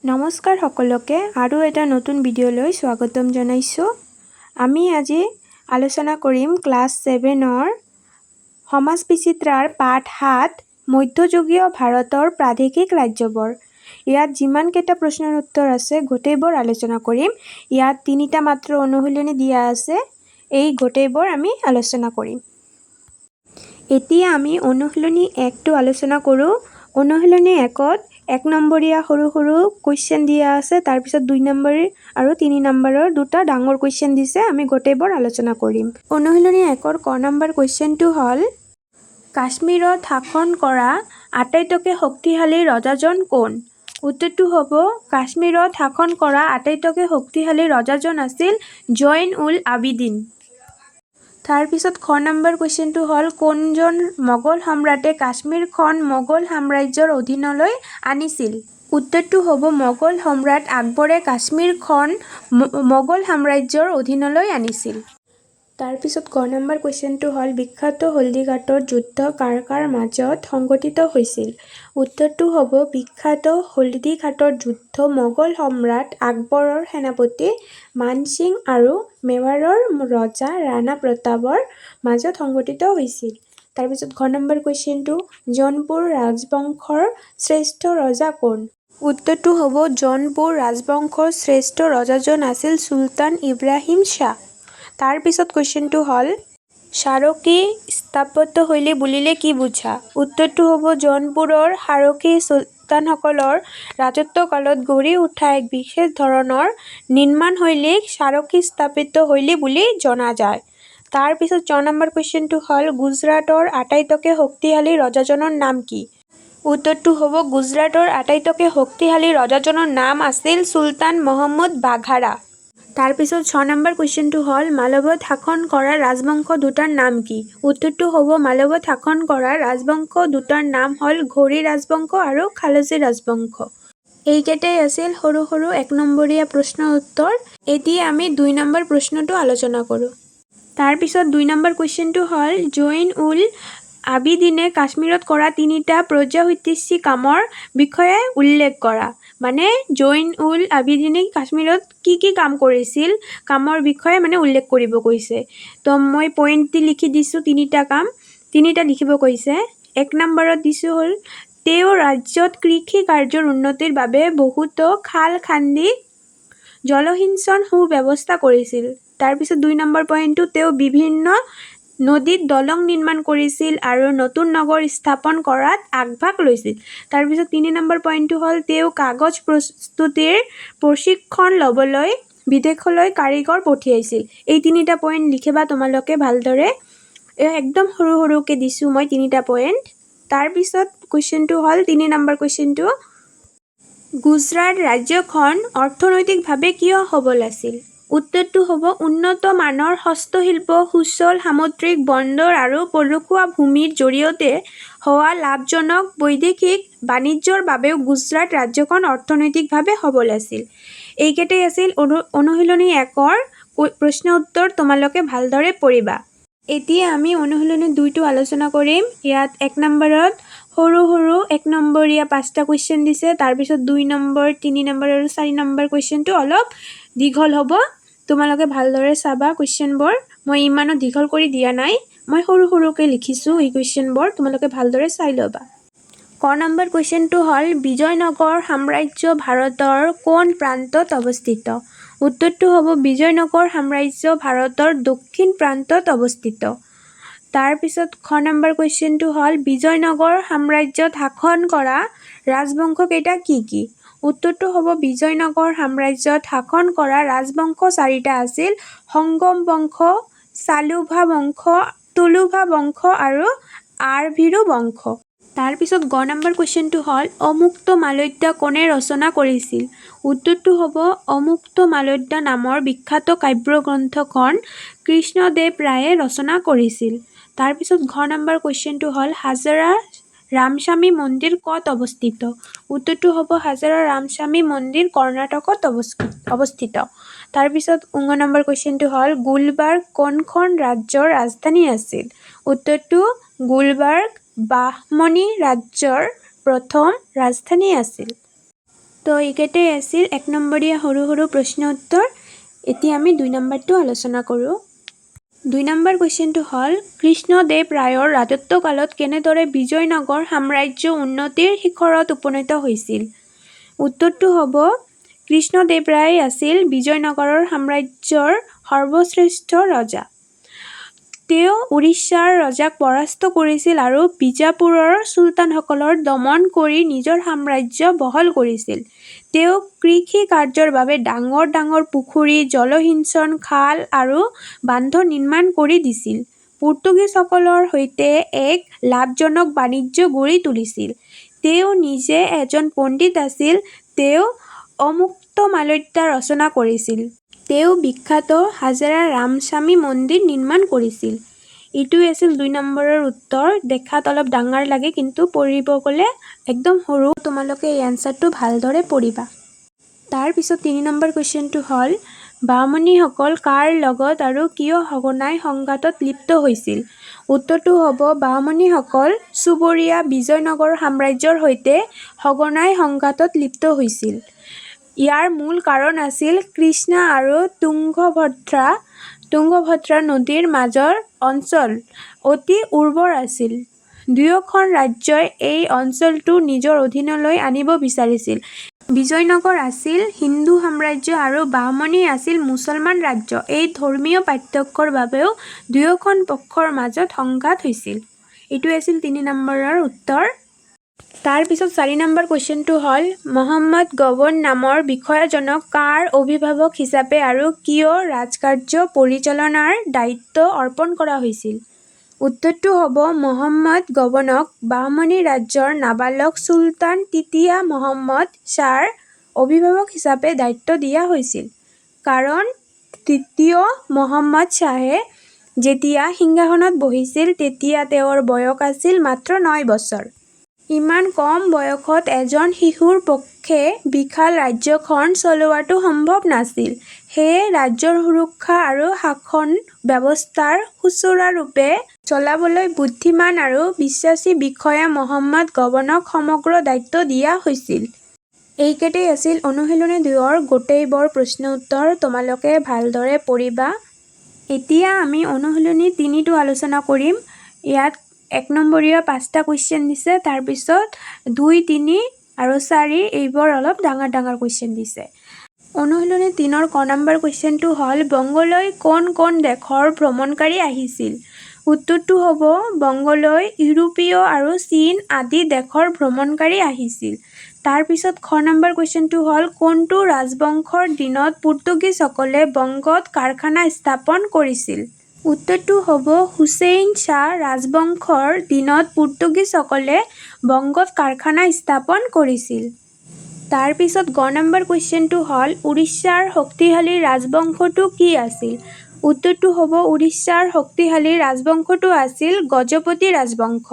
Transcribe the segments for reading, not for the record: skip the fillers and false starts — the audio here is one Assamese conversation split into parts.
নমস্কাৰ সকলোকে আৰু এটা নতুন ভিডিঅ'লৈ স্বাগতম জনাইছোঁ। আমি আজি আলোচনা কৰিম ক্লাছ 7ৰ সমাজ বিচিত্ৰাৰ পাঠ 7 মধ্যযুগীয় ভাৰতৰ প্ৰাদেশিক ৰাজ্যবোৰ। ইয়াত যিমানকেইটা প্ৰশ্নৰ উত্তৰ আছে গোটেইবোৰ আলোচনা কৰিম। ইয়াত 3টা মাত্ৰ অনুশীলনী দিয়া আছে, এই গোটেইবোৰ আমি আলোচনা কৰিম। এতিয়া আমি অনুশীলনী 1টো আলোচনা কৰোঁ। অনুশীলনী 1ত 1 নম্বৰীয়া সৰু সৰু কুৱেশ্যন দিয়া আছে, তাৰপিছত 2 নম্বৰ আৰু 3 নম্বৰৰ দুটা ডাঙৰ কুৱেশ্যন দিছে, আমি গোটেইবোৰ আলোচনা কৰিম। অনুশীলনী 1ৰ ক নম্বৰ কুৱেশ্যনটো হ'ল কাশ্মীৰত শাসন কৰা আটাইতকৈ শক্তিশালী ৰজাজন কোন? উত্তৰটো হ'ব কাশ্মীৰত শাসন কৰা আটাইতকৈ শক্তিশালী ৰজাজন আছিল জৈন-উল-আবিদিন। তাৰপিছত খ নম্বৰ কুৱেশ্যনটো হ'ল কোনজন মোগল সম্ৰাটে কাশ্মীৰখন মোগল সাম্ৰাজ্যৰ অধীনলৈ আনিছিল? উত্তৰটো হ'ব মোগল সম্ৰাট আকবৰে কাশ্মীৰখন মোগল সাম্ৰাজ্যৰ অধীনলৈ আনিছিল। তাৰপিছত গ নম্বৰ কুৱেশ্যনটো হ'ল বিখ্যাত হলদিঘাটৰ যুদ্ধ কাৰ কাৰ মাজত সংঘটিত হৈছিল? উত্তৰটো হ'ব বিখ্যাত হলদিঘাটৰ যুদ্ধ মোগল সম্ৰাট আকবৰৰ সেনাপতি মান সিং আৰু মেৱাৰৰ ৰজা ৰাণা প্ৰতাপৰ মাজত সংঘটিত হৈছিল। তাৰপিছত ঘ নম্বৰ কুৱেশ্যনটো জৌনপুৰ ৰাজবংশৰ শ্ৰেষ্ঠ ৰজা কোন? উত্তৰটো হ'ব জৌনপুৰ ৰাজবংশৰ শ্ৰেষ্ঠ ৰজাজন আছিল চুলতান ইব্ৰাহিম শ্বাহ। তাৰপিছত কুৱেশ্যনটো হ'ল চাৰকী স্থাপত্যশৈলী বুলিলে কি বুজা? উত্তৰটো হ'ব জৌনপুৰৰ চাৰকী চুলতানসকলৰ ৰাজত্বকালত গঢ়ি উঠা এক বিশেষ ধৰণৰ নিৰ্মাণশৈলীক চাৰকী স্থাপত্যশৈলী বুলি জনা যায়। তাৰপিছত জ নম্বৰ কুৱেশ্যনটো হ'ল গুজৰাটৰ আটাইতকৈ শক্তিশালী ৰজাজনৰ নাম কি? উত্তৰটো হ'ব গুজৰাটৰ আটাইতকৈ শক্তিশালী ৰজাজনৰ নাম আছিল চুলতান মহম্মদ বাঘাৰা। তাৰপিছত 6 নম্বৰ কুৱেশ্যনটো হ'ল মালৱত শাসন কৰা ৰাজবংশ দুটাৰ নাম কি? উত্তৰটো হ'ব মালৱত শাসন কৰা ৰাজবংশ দুটাৰ নাম হ'ল ঘৌৰী ৰাজবংশ আৰু খালজী ৰাজবংশ। এইকেইটাই আছিল সৰু সৰু 1 নম্বৰীয়া প্ৰশ্নৰ উত্তৰ। এতিয়া আমি 2 নম্বৰ প্ৰশ্নটো আলোচনা কৰোঁ। তাৰপিছত 2 নম্বৰ কুৱেশ্যনটো হ'ল জৈন-উল-আবিদিনে কাশ্মীৰত কৰা 3টা প্ৰজাহিতৈষী কামৰ বিষয়ে উল্লেখ কৰা। মানে জৈন-উল-আবিদিনে কাশ্মীৰত কি কি কাম কৰিছিল, কামৰ বিষয়ে উল্লেখ কৰিব কৈছে। তো মই পইণ্ট দি লিখি দিছোঁ 3টা কাম, 3টা লিখিব কৈছে। 1 নম্বৰত দিছোঁ হ'ল তেওঁ ৰাজ্যত কৃষি কাৰ্যৰ উন্নতিৰ বাবে বহুতো খাল খান্দি জলসিঞ্চন সুব্যৱস্থা কৰিছিল। তাৰপিছত 2 নম্বৰ পইণ্টটো তেওঁ বিভিন্ন নদীত দলং নিৰ্মাণ কৰিছিল আৰু নতুন নগৰ স্থাপন কৰাত আগভাগ লৈছিল। তাৰপিছত 3 নম্বৰ পইণ্টটো হ'ল তেওঁ কাগজ প্ৰস্তুতিৰ প্ৰশিক্ষণ ল'বলৈ বিদেশলৈ কাৰিকৰ পঠিয়াইছিল। এই 3টা পইণ্ট লিখিবা তোমালোকে ভালদৰে, একদম সৰু সৰুকৈ দিছোঁ মই 3টা পইণ্ট। তাৰপিছত কুৱেশ্যনটো হ'ল 3 নম্বৰ কুৱেশ্যনটো গুজৰাট ৰাজ্যখন অৰ্থনৈতিকভাৱে কিয় সবল আছিল? উত্তৰটো হ'ব উন্নত মানৰ হস্তশিল্প, সুচল সামুদ্ৰিক বন্দৰ আৰু পলসুৱা ভূমিৰ জৰিয়তে হোৱা লাভজনক বৈদেশিক বাণিজ্যৰ বাবেও গুজৰাট ৰাজ্যখন অৰ্থনৈতিকভাৱে সবল আছিল। এইকেইটাই আছিল অনুশীলনী 1ৰ প্ৰশ্ন উত্তৰ, তোমালোকে ভালদৰে পঢ়িবা। এতিয়া আমি অনুশীলনী 2টো আলোচনা কৰিম। ইয়াত 1 নম্বৰত সৰু সৰু 1 নম্বৰীয়া 5টা কুৱেশ্যন দিছে, তাৰপিছত 2 নম্বৰ, 3 নম্বৰ আৰু 4 নম্বৰ কুৱেশ্যনটো অলপ দীঘল হ'ব। তোমালোকে ভালদৰে চাবা কুৱেশ্যনবোৰ, মই ইমানো দীঘল কৰি দিয়া নাই, মই সৰু সৰুকৈ লিখিছোঁ এই কুৱেশ্যনবোৰ, তোমালোকে ভালদৰে চাই ল'বা। ক নম্বৰ কুৱেশ্যনটো হ'ল বিজয়নগৰ সাম্ৰাজ্য ভাৰতৰ কোন প্ৰান্তত অৱস্থিত? উত্তৰটো হ'ব বিজয়নগৰ সাম্ৰাজ্য ভাৰতৰ দক্ষিণ প্ৰান্তত অৱস্থিত। তাৰপিছত খ নম্বৰ কুৱেশ্যনটো হ'ল বিজয়নগৰ সাম্ৰাজ্যত শাসন কৰা ৰাজবংশকেইটা কি কি? উত্তৰটো হ'ব বিজয়নগৰ সাম্ৰাজ্যত শাসন কৰা ৰাজবংশ 4টা আছিল সংগম বংশ, চালুভা বংশ, তুলুভা বংশ আৰু আৰভিৰু বংশ। তাৰপিছত গ নম্বৰ কুৱেশ্যনটো হ'ল অমুক্তমাল্যদা কোনে ৰচনা কৰিছিল? উত্তৰটো হ'ব অমুক্তমাল্যদা নামৰ বিখ্যাত কাব্যগ্ৰন্থখন কৃষ্ণদেৱ ৰায়ে ৰচনা কৰিছিল। তাৰপিছত ঘ নম্বৰ কুৱেশ্যনটো হ'ল হাজাৰা ৰামস্বামী মন্দিৰ ক'ত অৱস্থিত? উত্তৰটো হ'ব হাজাৰা ৰামস্বামী মন্দিৰ কৰ্ণাটকত অৱস্থিত। তাৰপিছত ঙ নম্বৰ কুৱেশ্যনটো হ'ল গুলবাৰ্গ কোনখন ৰাজ্যৰ ৰাজধানী আছিল? উত্তৰটো গুলবাৰ্গ বাহমনি ৰাজ্যৰ প্ৰথম ৰাজধানী আছিল। তো তো এইকেইটাই আছিল 1 নম্বৰীয়া সৰু সৰু প্ৰশ্ন উত্তৰ। এতিয়া আমি 2 নম্বৰটো আলোচনা কৰোঁ। 2 নম্বৰ কুৱেশ্যনটো হ'ল কৃষ্ণদেৱ ৰায়ৰ ৰাজত্বকালত কেনেদৰে বিজয়নগৰ সাম্ৰাজ্য উন্নতিৰ শিখৰত উপনীত হৈছিল? উত্তৰটো হ'ব কৃষ্ণদেৱ ৰায় আছিল বিজয়নগৰৰ সাম্ৰাজ্যৰ সৰ্বশ্ৰেষ্ঠ ৰজা। তেওঁ উৰিষ্যাৰ ৰজাক পৰাস্ত কৰিছিল আৰু বিজাপুৰৰ চুলতানসকলৰ দমন কৰি নিজৰ সাম্ৰাজ্য বহল কৰিছিল। তেওঁ কৃষি কাৰ্যৰ বাবে ডাঙৰ ডাঙৰ পুখুৰী, জলসিঞ্চন, খাল আৰু বান্ধ নিৰ্মাণ কৰি দিছিল। পৰ্তুগীজসকলৰ সৈতে এক লাভজনক বাণিজ্য গঢ়ি তুলিছিল। তেওঁ নিজে এজন পণ্ডিত আছিল। তেওঁ অমুক্তমাল্যদা ৰচনা কৰিছিল। তেওঁ বিখ্যাত হাজাৰা ৰামস্বামী মন্দিৰ নিৰ্মাণ কৰিছিল। এইটোৱে আছিল 2 নম্বৰৰ উত্তৰ। দেখাত অলপ ডাঙৰ লাগে কিন্তু পঢ়িব গ'লে একদম সৰু। তোমালোকে এই এনচাৰটো ভালদৰে পঢ়িবা। তাৰপিছত 3 নম্বৰ কুৱেশ্যনটো হ'ল বামুণীসকল কাৰ লগত আৰু কিয় সঘনাই সংঘাতত লিপ্ত হৈছিল? উত্তৰটো হ'ব বামুণীসকল চুবুৰীয়া বিজয়নগৰ সাম্ৰাজ্যৰ সৈতে সঘনাই সংঘাতত লিপ্ত হৈছিল। ইয়াৰ মূল কাৰণ আছিল কৃষ্ণা আৰু তুংগভদ্ৰা নদীৰ মাজৰ অঞ্চল অতি উৰ্বৰ আছিল। দুয়োখন ৰাজ্যই এই অঞ্চলটো নিজৰ অধীনলৈ আনিব বিচাৰিছিল। বিজয়নগৰ আছিল হিন্দু সাম্ৰাজ্য আৰু বামুণী আছিল মুছলমান ৰাজ্য। এই ধৰ্মীয় পাৰ্থক্যৰ বাবেও দুয়োখন পক্ষৰ মাজত সংঘাত হৈছিল। এইটো আছিল 3 নম্বৰৰ উত্তৰ। তাৰপিছত 4 নম্বৰ কুৱেশ্যনটো হ'ল মহম্মদ গবন নামৰ বিষয়াজনক কাৰ অভিভাৱক হিচাপে আৰু কিয় ৰাজকাৰ্য পৰিচালনাৰ দায়িত্ব অৰ্পণ কৰা হৈছিল? উত্তৰটো হ'ব মহম্মদ গবনক বাহমনী ৰাজ্যৰ নাবালক চুলতান তৃতীয় মহম্মদ শ্বাহৰ অভিভাৱক হিচাপে দায়িত্ব দিয়া হৈছিল। কাৰণ তৃতীয় মহম্মদ শ্বাহে যেতিয়া সিংহাসনত বহিছিল তেতিয়া তেওঁৰ বয়স আছিল মাত্ৰ 9 বছৰ। ইমান কম বয়সত এজন শিশুৰ পক্ষে বিশাল ৰাজ্যখন চলোৱাটো সম্ভৱ নাছিল। সেয়ে ৰাজ্যৰ সুৰক্ষা আৰু শাসন ব্যৱস্থাৰ সুচাৰুৰূপে চলাবলৈ বুদ্ধিমান আৰু বিশ্বাসী বিষয়া মহম্মদ গবনক সমগ্ৰ দায়িত্ব দিয়া হৈছিল। এইকেইটাই আছিল অনুশীলনী 2ৰ গোটেইবোৰ প্ৰশ্ন উত্তৰ। তোমালোকে ভালদৰে পঢ়িবা। এতিয়া আমি অনুশীলনী 3টো আলোচনা কৰিম। ইয়াত 1 নম্বৰীয়া 5টা কুৱেশ্যন দিছে। তাৰপিছত 2, 3 আৰু 4 এইবোৰ অলপ ডাঙৰ ডাঙৰ কুৱেশ্যন দিছে। অনুশীলনী 3ৰ ক নম্বৰ কুৱেশ্যনটো হ'ল বংগলৈ কোন কোন দেশৰ ভ্ৰমণকাৰী আহিছিল? উত্তৰটো হ'ব বংগলৈ ইউৰোপীয় আৰু চীন আদি দেশৰ ভ্ৰমণকাৰী আহিছিল। তাৰপিছত খ নম্বৰ কুৱেশ্যনটো হ'ল কোনটো ৰাজবংশৰ দিনত পৰ্তুগীজসকলে বংগত কাৰখানা স্থাপন কৰিছিল? উত্তৰটো হ'ব হুছেইন শ্বাহ ৰাজবংশৰ দিনত পৰ্তুগীজসকলে বংগত কাৰখানা স্থাপন কৰিছিল। তাৰপিছত গ নম্বৰ কুৱেশ্যনটো হ'ল উৰিষ্যাৰ শক্তিশালী ৰাজবংশটো কি আছিল? উত্তৰটো হ'ব উৰিষ্যাৰ শক্তিশালী ৰাজবংশটো আছিল গজপতি ৰাজবংশ।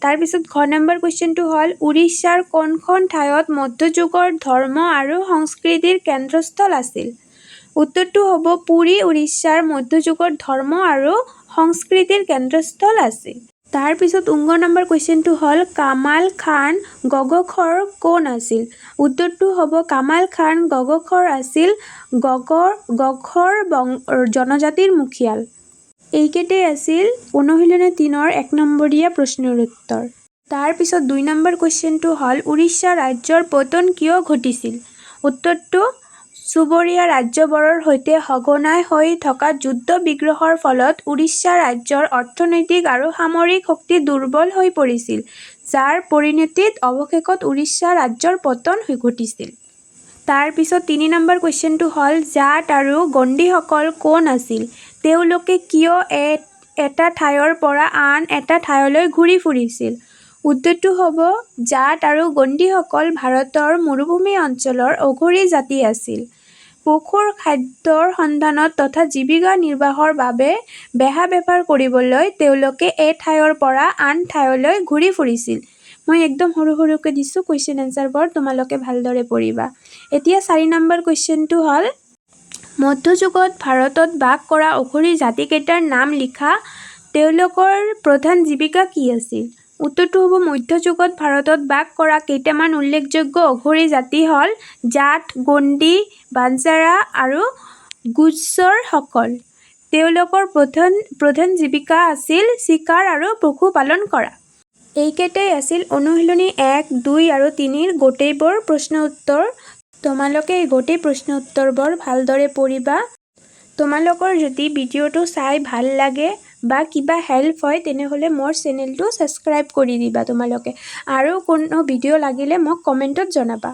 তাৰপিছত ঘ নম্বৰ কুৱেশ্যনটো হ'ল উৰিষ্যাৰ কোনখন ঠাইত মধ্যযুগৰ ধৰ্ম আৰু সংস্কৃতিৰ কেন্দ্ৰস্থল আছিল? উত্তৰটো হ'ব পুৰী উৰিষ্যাৰ মধ্যযুগৰ ধৰ্ম আৰু সংস্কৃতিৰ কেন্দ্ৰস্থল আছিল। তাৰপিছত ১ নম্বৰ কুৱেশ্যনটো হ'ল কামাল খান গগখৰ কোন আছিল? উত্তৰটো হ'ব কামাল খান গগখৰ আছিল গগৰ জনজাতিৰ মুখিয়াল। এইকেইটাই আছিল অনুশীলনী 3ৰ 1 নম্বৰীয়া প্ৰশ্নৰ উত্তৰ। তাৰপিছত 2 নম্বৰ কুৱেশ্যনটো হ'ল উৰিষ্যা ৰাজ্যৰ পতন কিয় ঘটিছিল? উত্তৰটো চুবুৰীয়া ৰাজ্যবোৰৰ সৈতে সঘনাই হৈ থকা যুদ্ধ বিগ্ৰহৰ ফলত উৰিষ্যা ৰাজ্যৰ অৰ্থনৈতিক আৰু সামৰিক শক্তি দুৰ্বল হৈ পৰিছিল, যাৰ পৰিণতিত অৱশেষত উৰিষ্যা ৰাজ্যৰ পতন ঘটিছিল। তাৰপিছত 3 নম্বৰ কুৱেশ্যনটো হ'ল জাট আৰু গণ্ডিসকল কোন আছিল? তেওঁলোকে কিয় এটা ঠাইৰ পৰা আন এটা ঠাইলৈ ঘূৰি ফুৰিছিল? উত্তৰটো হ'ব জাট আৰু গণ্ডিসকল ভাৰতৰ মৰুভূমি অঞ্চলৰ অঘৰী জাতি আছিল। পশুৰ খাদ্যৰ সন্ধানত তথা জীৱিকা নিৰ্বাহৰ বাবে বেহা বেপাৰ কৰিবলৈ তেওঁলোকে এঠাইৰ পৰা আন ঠাইলৈ ঘূৰি ফুৰিছিল। মই একদম সৰু সৰুকৈ দিছোঁ কুৱেশ্যন এনচাৰবোৰ, তোমালোকে ভালদৰে পঢ়িবা। এতিয়া 4 নম্বৰ কুৱেশ্যনটো হ'ল মধ্যযুগত ভাৰতত বাস কৰা অঘৰী জাতিকেইটাৰ নাম লিখা। তেওঁলোকৰ প্ৰধান জীৱিকা কি আছিল? উত্তৰটো হ'ব মধ্যযুগত ভাৰতত বাস কৰা কেইটামান উল্লেখযোগ্য অঘৰী জাতি হ'ল জাট, গণ্ডী, বাঞ্ছাৰা আৰু গুজ্জৰসকল। তেওঁলোকৰ প্ৰধান জীৱিকা আছিল চিকাৰ আৰু পশুপালন কৰা। এইকেইটাই আছিল অনুশীলনী 1, 2 আৰু 3ৰ গোটেইবোৰ প্ৰশ্ন উত্তৰ। তোমালোকে এই গোটেই প্ৰশ্ন উত্তৰবোৰ ভালদৰে পঢ়িবা। তোমালোকৰ যদি ভিডিঅ'টো চাই ভাল লাগে বা কিবা হেল্প হয় তেনেহ'লে মোৰ চেনেলটো ছাবস্ক্ৰাইব কৰি দিবা তোমালোকে। আৰু কোনো ভিডিঅ' লাগিলে মোক কমেণ্টত জনাবা।